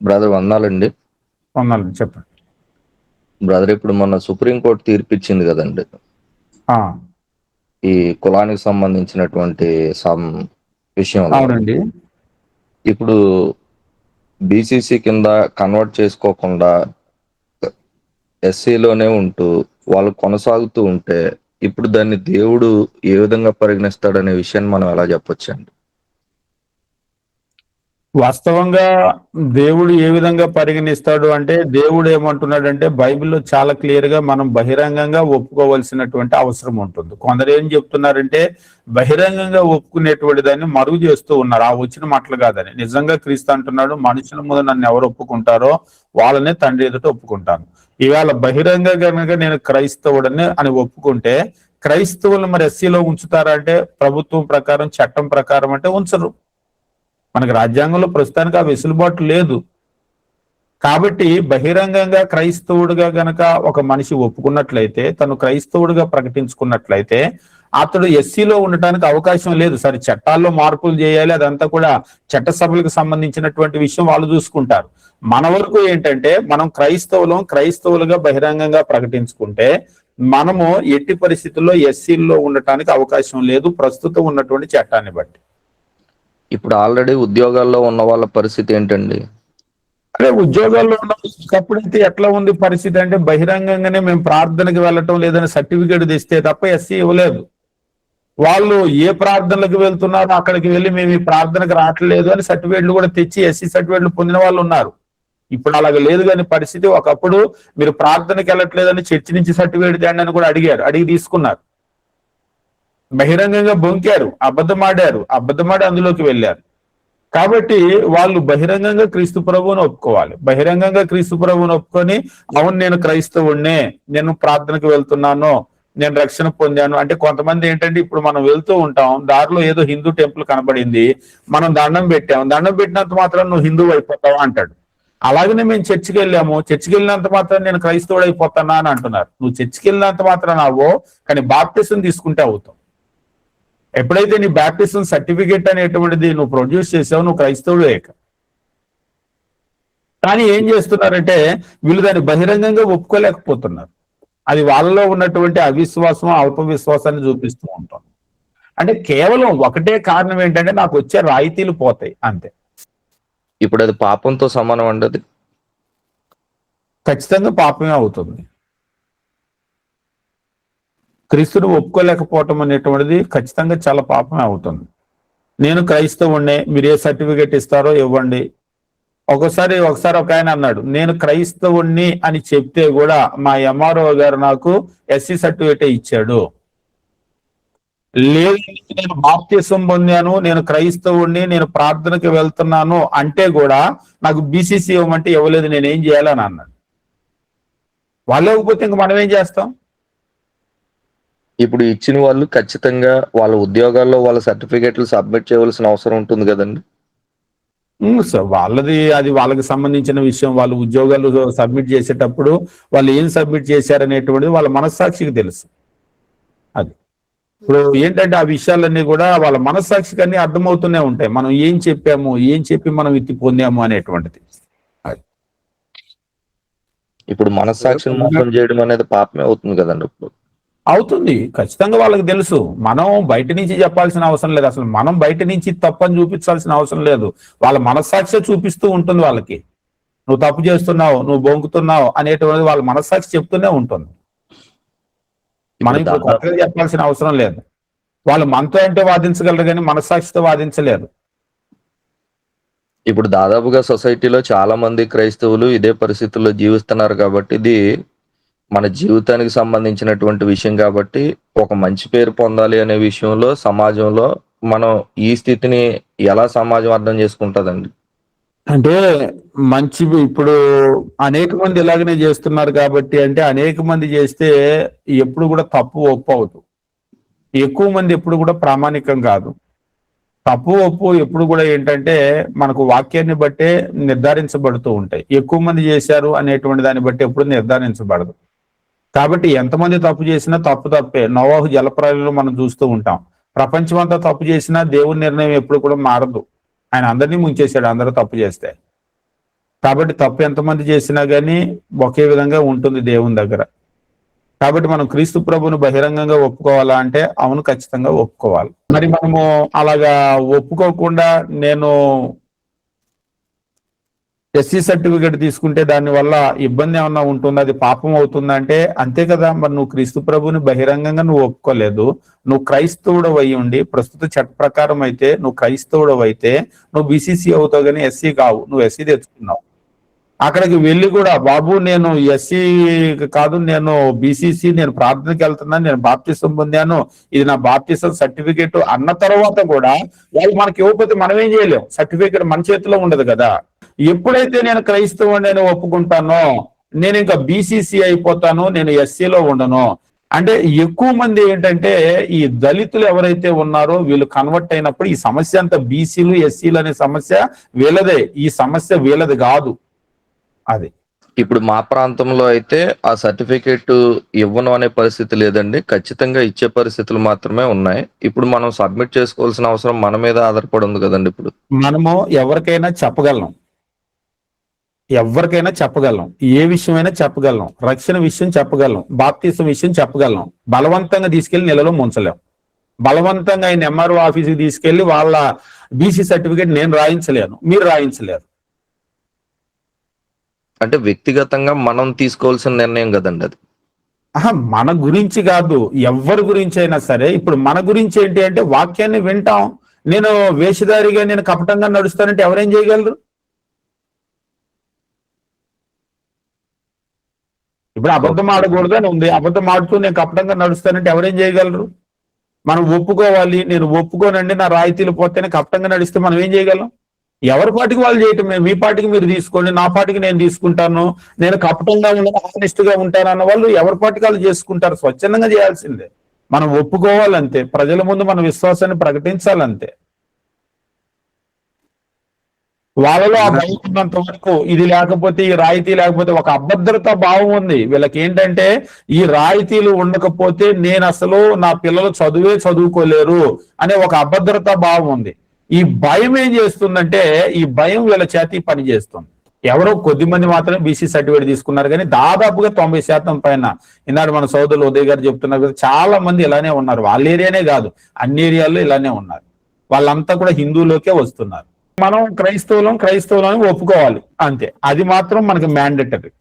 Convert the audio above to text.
Brother వందాలండి. వందలు చెప్పండి. Brother ఇప్పుడు మొన్న సుప్రీంకోర్టు తీర్పిచ్చింది కదండి, ఆ, ఈ కులానికి సంబంధించినటువంటి విషయంలో. అవునండి. ఇప్పుడు బీసీసీ కింద కన్వర్ట్ చేసుకోకుండా ఎస్సీలోనే ఉంటూ వాళ్ళు కొనసాగుతూ ఉంటే ఇప్పుడు దాన్ని దేవుడు ఏ విధంగా పరిగణిస్తాడనే విషయాన్ని మనం ఎలా చెప్పొచ్చండి? వాస్తవంగా దేవుడు ఏ విధంగా పరిగణిస్తాడు అంటే, దేవుడు ఏమంటున్నాడంటే బైబిల్లో చాలా క్లియర్ గా మనం బహిరంగంగా ఒప్పుకోవలసినటువంటి అవసరం ఉంటుంది. కొందరు ఏం చెప్తున్నారంటే బహిరంగంగా ఒప్పుకునేటువంటి దాన్ని మరుగు చేస్తూ ఉన్నారు. ఆ వచ్చిన మాటలు కాదని. నిజంగా క్రీస్తు అంటున్నాడు, మనుషుల ముందు నన్ను ఎవరు ఒప్పుకుంటారో వాళ్ళనే తండ్రి ఎదుట ఒప్పుకుంటాను. ఇవాళ బహిరంగ కనుక నేను క్రైస్తవుడని అని ఒప్పుకుంటే క్రైస్తవులు మరి ఎస్సీలో ఉంచుతారా అంటే ప్రభుత్వం ప్రకారం చట్టం ప్రకారం అంటే ఉంచరు. మనకి రాజ్యాంగంలో ప్రస్తుతానికి ఆ వెసులుబాటు లేదు. కాబట్టి బహిరంగంగా క్రైస్తవుడిగా గనక ఒక మనిషి ఒప్పుకున్నట్లయితే, తను క్రైస్తవుడిగా ప్రకటించుకున్నట్లయితే అతడు ఎస్సీలో ఉండటానికి అవకాశం లేదు. సరే, చట్టాల్లో మార్పులు చేయాలి, అదంతా కూడా చట్టసభలకు సంబంధించినటువంటి విషయం వాళ్ళు చూసుకుంటారు. మన వరకు ఏంటంటే మనం క్రైస్తవులుగా బహిరంగంగా ప్రకటించుకుంటే మనము ఎట్టి పరిస్థితుల్లో ఎస్సీల్లో ఉండటానికి అవకాశం లేదు, ప్రస్తుతం ఉన్నటువంటి చట్టాన్ని బట్టి. ఇప్పుడు ఆల్రెడీ ఉద్యోగాల్లో ఉన్న వాళ్ళ పరిస్థితి ఏంటండి? అదే ఉద్యోగాల్లో ఉన్న ఒకప్పుడైతే ఎట్లా ఉంది పరిస్థితి అంటే బహిరంగంగానే మేము ప్రార్థనకి వెళ్ళటం లేదని సర్టిఫికేట్ తెస్తే తప్ప ఎస్సీ ఇవ్వలేదు. వాళ్ళు ఏ ప్రార్థనలకు వెళ్తున్నారో అక్కడికి వెళ్ళి మేము ఈ ప్రార్థనకు రావట్లేదు అని సర్టిఫికేట్లు కూడా తెచ్చి ఎస్సీ సర్టిఫికేట్లు పొందిన వాళ్ళు ఉన్నారు. ఇప్పుడు అలాగ లేదు కానీ పరిస్థితి. ఒకప్పుడు మీరు ప్రార్థనకి వెళ్ళట్లేదని చర్చి నుంచి సర్టిఫికేట్ తేండి అని కూడా అడిగి తీసుకున్నారు. బహిరంగంగా బొంకారు, అబద్ధమాడి అందులోకి వెళ్ళారు. కాబట్టి వాళ్ళు బహిరంగంగా క్రీస్తు ప్రభువుని ఒప్పుకోవాలి. బహిరంగంగా క్రీస్తు ప్రభువుని ఒప్పుకొని అవును నేను క్రైస్తవుణ్ణే, నేను ప్రార్థనకు వెళ్తున్నాను, నేను రక్షణ పొందాను అంటే. కొంతమంది ఏంటంటే ఇప్పుడు మనం వెళ్తూ ఉంటాం, దారిలో ఏదో హిందూ టెంపుల్ కనబడింది, మనం దండం పెట్టినంత మాత్రం నువ్వు హిందువు అయిపోతావా అంటాడు. అలాగనే మేము చర్చికి వెళ్ళినంత మాత్రం నేను క్రైస్తవుడు అయిపోతానా అని అంటున్నారు. నువ్వు చర్చికి వెళ్ళినంత మాత్రం అవ్వో, కానీ బాప్టిజం తీసుకుంటే అవుతావు. ఎప్పుడైతే నీ బాప్టిజం సర్టిఫికేట్ అనేటువంటిది నువ్వు ప్రొడ్యూస్ చేసావు, నువ్వు క్రైస్తవుడు అయ్యాక. కానీ ఏం చేస్తున్నారంటే వీళ్ళు దాన్ని బహిరంగంగా ఒప్పుకోలేకపోతున్నారు. అది వాళ్ళలో ఉన్నటువంటి అవిశ్వాసం, అల్ప విశ్వాసాన్ని చూపిస్తూ ఉంటాం. అంటే కేవలం ఒకటే కారణం ఏంటంటే నాకు వచ్చే రాయితీలు పోతాయి అంతే. ఇప్పుడు అది పాపంతో సమానం అండి. అది ఖచ్చితంగా పాపమే అవుతుంది. క్రీస్తుని ఒప్పుకోలేకపోవటం అనేటువంటిది ఖచ్చితంగా చాలా పాపమే అవుతుంది. నేను క్రైస్తవుణ్ణే, మీరు ఏ సర్టిఫికేట్ ఇస్తారో ఇవ్వండి. ఒకసారి ఒక ఆయన అన్నాడు, నేను క్రైస్తవుణ్ణి అని చెప్తే కూడా మా ఎంఆర్ఓ గారు నాకు ఎస్సీ సర్టిఫికేట్ ఇచ్చాడు. లేదు నేను బాప్తిసం పొందాను, నేను క్రైస్తవుణ్ణి, నేను ప్రార్థనకి వెళ్తున్నాను అంటే కూడా నాకు బీసీసీ ఇవ్వమంటే ఇవ్వలేదు, నేనేం చేయాలని అన్నాడు. వాళ్ళు ఇవ్వకపోతే ఇంక మనం ఏం చేస్తాం? ఇప్పుడు ఇచ్చిన వాళ్ళు ఖచ్చితంగా వాళ్ళ ఉద్యోగాల్లో వాళ్ళ సర్టిఫికేట్లు సబ్మిట్ చేయవలసిన అవసరం ఉంటుంది కదండి. అది వాళ్ళకి సంబంధించిన విషయం. వాళ్ళు ఉద్యోగాలు సబ్మిట్ చేసేటప్పుడు వాళ్ళు ఏం సబ్మిట్ చేశారనేటువంటిది వాళ్ళ మనస్సాక్షికి తెలుసు. అది ఇప్పుడు ఏంటంటే ఆ విషయాలన్నీ కూడా వాళ్ళ మనస్సాక్షికి అన్ని అర్థమవుతూనే ఉంటాయి. మనం ఏం చెప్పాము, ఏం చెప్పి మనం ఇత్తి పొందాము అనేటువంటిది. ఇప్పుడు మనస్సాక్షిని మోసం చేయడం అనేది పాపమే అవుతుంది కదండి. ఇప్పుడు అవుతుంది, ఖచ్చితంగా వాళ్ళకి తెలుసు. మనం బయట నుంచి చెప్పాల్సిన అవసరం లేదు. అసలు మనం బయట నుంచి తప్పని చూపించాల్సిన అవసరం లేదు. వాళ్ళ మనస్సాక్షి చూపిస్తూ ఉంటుంది వాళ్ళకి. నువ్వు తప్పు చేస్తున్నావు, నువ్వు బొంకుతున్నావు అనేటువంటిది వాళ్ళ మనస్సాక్షి చెప్తూనే ఉంటుంది. మనం ఇప్పుడు కొత్తగా చెప్పాల్సిన అవసరం లేదు. వాళ్ళు మనతో అంటే వాదించగలరు కానీ మనస్సాక్షితో వాదించలేరు. ఇప్పుడు దాదాపుగా సొసైటీలో చాలా మంది క్రైస్తవులు ఇదే పరిస్థితుల్లో జీవిస్తున్నారు కాబట్టి ఇది మన జీవితానికి సంబంధించినటువంటి విషయం. కాబట్టి ఒక మంచి పేరు పొందాలి అనే విషయంలో సమాజంలో మనం ఈ స్థితిని ఎలా సమాజం అర్థం చేసుకుంటుందండి? అంటే మంచి ఇప్పుడు అనేక మంది ఇలాగనే చేస్తున్నారు కాబట్టి, అంటే అనేక మంది చేస్తే ఎప్పుడు కూడా తప్పు ఒప్పు అవుతుంది. ఎక్కువ మంది ఎప్పుడు కూడా ప్రామాణికం కాదు. తప్పు ఒప్పు ఎప్పుడు కూడా ఏంటంటే మనకు వాక్యాన్ని బట్టే నిర్ధారించబడుతూ ఉంటాయి. ఎక్కువ మంది చేశారు అనేటువంటి దాన్ని బట్టి ఎప్పుడు నిర్ధారించబడదు. కాబట్టి ఎంతమంది తప్పు చేసినా తప్పే. నోవాహు జలప్రళయంలో మనం చూస్తూ ఉంటాం. ప్రపంచం అంతా తప్పు చేసినా దేవుని నిర్ణయం ఎప్పుడు కూడా మారదు. ఆయన అందరినీ ముంచేశాడు అందరూ తప్పు చేస్తే. కాబట్టి తప్పు ఎంతమంది చేసినా గానీ ఒకే విధంగా ఉంటుంది దేవుని దగ్గర. కాబట్టి మనం క్రీస్తు ప్రభువుని బహిరంగంగా ఒప్పుకోవాలా అంటే అవును, ఖచ్చితంగా ఒప్పుకోవాలి. మరి మనము అలాగా ఒప్పుకోకుండా నేను ఎస్సీ సర్టిఫికేట్ తీసుకుంటే దాని వల్ల ఇబ్బంది ఏమన్నా ఉంటుందా, అది పాపం అవుతుందా అంటే అంతే కదా. మరి నువ్వు క్రీస్తు ప్రభుని బహిరంగంగా నువ్వు ఒప్పుకోలేదు, నువ్వు క్రైస్తవుడు అయి ఉండి ప్రస్తుత చట్ట ప్రకారం అయితే నువ్వు క్రైస్తవుడు అయితే నువ్వు బీసీసీ అవుతావు కానీ ఎస్సీ కావు. నువ్వు ఎస్సీ తెచ్చుకున్నావు, అక్కడికి వెళ్ళి కూడా బాబు నేను ఎస్సీ కాదు, నేను బీసీసీ, నేను ప్రార్థనకి వెళ్తున్నాను, నేను బాప్టిజం పొందాను, ఇది నా బాప్టిజం సర్టిఫికేట్ అన్న తర్వాత కూడా వాళ్ళు మనకి ఇవ్వకపోతే మనం ఏం చేయలేం. సర్టిఫికేట్ మన చేతిలో ఉండదు కదా. ఎప్పుడైతే నేను క్రైస్తవుని నేను ఒప్పుకుంటానో నేను ఇంకా బీసీసీ అయిపోతాను, నేను ఎస్సీలో ఉండను. అంటే ఎక్కువ మంది ఏంటంటే ఈ దళితులు ఎవరైతే ఉన్నారో వీళ్ళు కన్వర్ట్ అయినప్పుడు ఈ సమస్య అంతా బీసీలు ఎస్సీలు అనే సమస్య వీళ్ళదే, ఈ సమస్య వీళ్ళది కాదు. అది ఇప్పుడు మా ప్రాంతంలో అయితే ఆ సర్టిఫికేట్ ఇవ్వను అనే పరిస్థితి లేదండి, ఖచ్చితంగా ఇచ్చే పరిస్థితులు మాత్రమే ఉన్నాయి. ఇప్పుడు మనం సబ్మిట్ చేసుకోవాల్సిన అవసరం మన మీద ఆధారపడి ఉంది కదండి. ఇప్పుడు మనము ఎవరికైనా చెప్పగలం, ఎవరికైనా చెప్పగలం, ఏ విషయమైనా చెప్పగలం, రక్షణ విషయం చెప్పగలం, బాప్తిసం విషయం చెప్పగలం. బలవంతంగా తీసుకెళ్లి నెలలో ముంచలేం. బలవంతంగా ఆయన ఎంఆర్ఓ ఆఫీస్కి తీసుకెళ్లి వాళ్ళ బీసీ సర్టిఫికేట్ నేను రాయించలేను, మీరు రాయించలేరు. అంటే వ్యక్తిగతంగా మనం తీసుకోవాల్సిన నిర్ణయం కదండి అది. మన గురించి కాదు, ఎవరి గురించి అయినా సరే. ఇప్పుడు మన గురించి ఏంటి అంటే వాక్యాన్ని వింటాం. నేను వేషధారిగా నేను కపటంగా నడుస్తానంటే ఎవరేం చేయగలరు? ఇప్పుడు అబద్ధం ఆడకూడదు అని ఉంది, అబద్ధం ఆడుతూ నేను కపటంగా నడుస్తానంటే ఎవరేం చేయగలరు? మనం ఒప్పుకోవాలి. నేను ఒప్పుకోనండి, నా రాయితీలు పోతేనే కపటంగా నడిస్తే మనం ఏం చేయగలం? ఎవరి పాటికి వాళ్ళు చేయటం, మీ పాటికి మీరు తీసుకోండి, నా పాటికి నేను తీసుకుంటాను, నేను కపటంగా ఉండను హానెస్ట్ గా ఉంటాను అన్న వాళ్ళు ఎవరి పాటికి వాళ్ళు చేసుకుంటారు. స్వచ్ఛందంగా చేయాల్సిందే. మనం ఒప్పుకోవాలంతే, ప్రజల ముందు మన విశ్వాసాన్ని ప్రకటించాలంతే. వాళ్ళలో ఆ భయం ఉన్నంత వరకు, ఇది లేకపోతే ఈ రాయితీ లేకపోతే ఒక అభద్రతా భావం ఉంది వీళ్ళకి. ఏంటంటే ఈ రాయితీలు ఉండకపోతే నేను అసలు నా పిల్లలు చదువుకోలేరు అనే ఒక అభద్రతా భావం ఉంది. ఈ భయం ఏం చేస్తుందంటే ఈ భయం వీళ్ళ చేతి పని చేస్తుంది. ఎవరో కొద్ది మంది మాత్రమే బీసీ సర్టిఫికేట్ తీసుకున్నారు కానీ దాదాపుగా 90% పైన, ఈనాడు మన సోదరులు ఉదయ్ గారు చెప్తున్నారు కదా, చాలా మంది ఇలానే ఉన్నారు. వాళ్ళ ఏరియానే కాదు, అన్ని ఏరియాల్లో ఇలానే ఉన్నారు. వాళ్ళంతా కూడా హిందువులోకే వస్తున్నారు. మనం క్రైస్తవులను ఒప్పుకోవాలి అంతే, అది మాత్రం మనకి మ్యాండేటరీ.